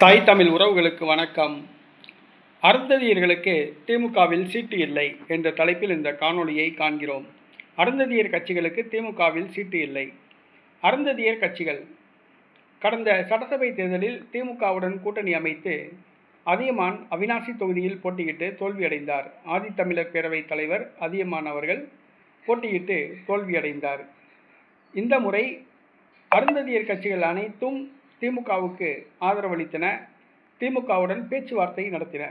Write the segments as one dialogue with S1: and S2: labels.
S1: தாய் தமிழ் உறவுகளுக்கு வணக்கம். அருந்ததியர்களுக்கு திமுகவில் சீட்டு இல்லை என்ற தலைப்பில் இந்த காணொளியை காண்கிறோம். அருந்ததியர் கட்சிகளுக்கு திமுகவில் சீட்டு இல்லை. அருந்ததியர் கட்சிகள் கடந்த சட்டசபை தேர்தலில் திமுகவுடன் கூட்டணி அமைத்து அதியமான் அவிநாசி தொகுதியில் போட்டியிட்டு தோல்வியடைந்தார். ஆதித்தமிழர் பேரவைத் தலைவர் அதியமான் அவர்கள் போட்டியிட்டு தோல்வியடைந்தார். இந்த முறை அருந்ததியர் கட்சிகள் அனைத்தும் திமுகவுக்கு ஆதரவளித்தன. திமுகவுடன் பேச்சுவார்த்தை நடத்தின.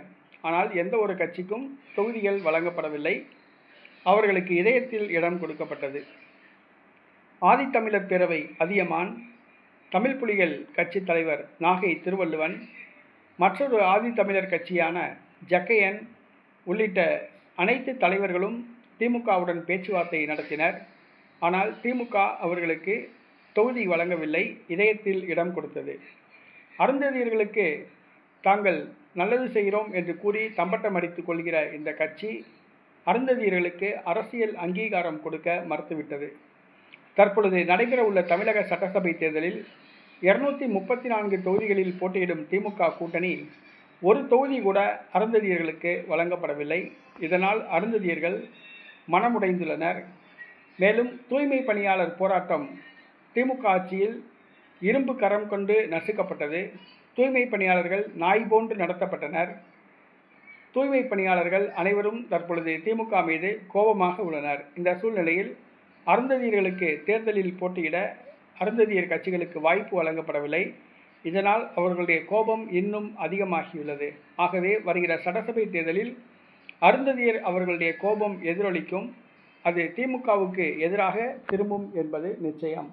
S1: ஆனால் எந்த ஒரு கட்சிக்கும் தொகுதிகள் வழங்கப்படவில்லை. அவர்களுக்கு இதயத்தில் இடம் கொடுக்கப்பட்டது. ஆதித்தமிழர் பேரவை அதியமான், தமிழ் புலிகள் கட்சி தலைவர் நாகை திருவள்ளுவன், மற்றொரு ஆதித்தமிழர் கட்சியான ஜக்கையன் உள்ளிட்ட அனைத்து தலைவர்களும் திமுகவுடன் பேச்சுவார்த்தை நடத்தினர். ஆனால் திமுக அவர்களுக்கு தொகுதி வழங்கவில்லை, இதயத்தில் இடம் கொடுத்தது. அருந்ததியர்களுக்கு தாங்கள் நல்லது செய்கிறோம் என்று கூறி தம்பட்டம் அடித்துக் கொள்கிற இந்த கட்சி அருந்ததியர்களுக்கு அரசியல் அங்கீகாரம் கொடுக்க மறுத்துவிட்டது. தற்பொழுது நடைபெற உள்ள தமிழக சட்டசபை தேர்தலில் 234 தொகுதிகளில் போட்டியிடும் திமுக கூட்டணி ஒரு தொகுதி கூட அருந்ததியர்களுக்கு வழங்கப்படவில்லை. இதனால் அருந்ததியர்கள் மனமுடைந்துள்ளனர். மேலும் தூய்மை பணியாளர் போராட்டம் திமுக ஆட்சியில் இரும்பு கரம் கொண்டு நசுக்கப்பட்டது. தூய்மை பணியாளர்கள் நாய் போன்று நடத்தப்பட்டனர். தூய்மை பணியாளர்கள் அனைவரும் தற்பொழுது திமுக மீது கோபமாக உள்ளனர். இந்த சூழ்நிலையில் அருந்ததியர்களுக்கு தேர்தலில் போட்டியிட அருந்ததியர் கட்சிகளுக்கு வாய்ப்பு வழங்கப்படவில்லை. இதனால் அவர்களுடைய கோபம் இன்னும் அதிகமாகியுள்ளது. ஆகவே வருகிற சட்டசபை தேர்தலில் அருந்ததியர் அவர்களுடைய கோபம் எதிரொலிக்கும். அது திமுகவுக்கு எதிராக திரும்பும் என்பது நிச்சயம்.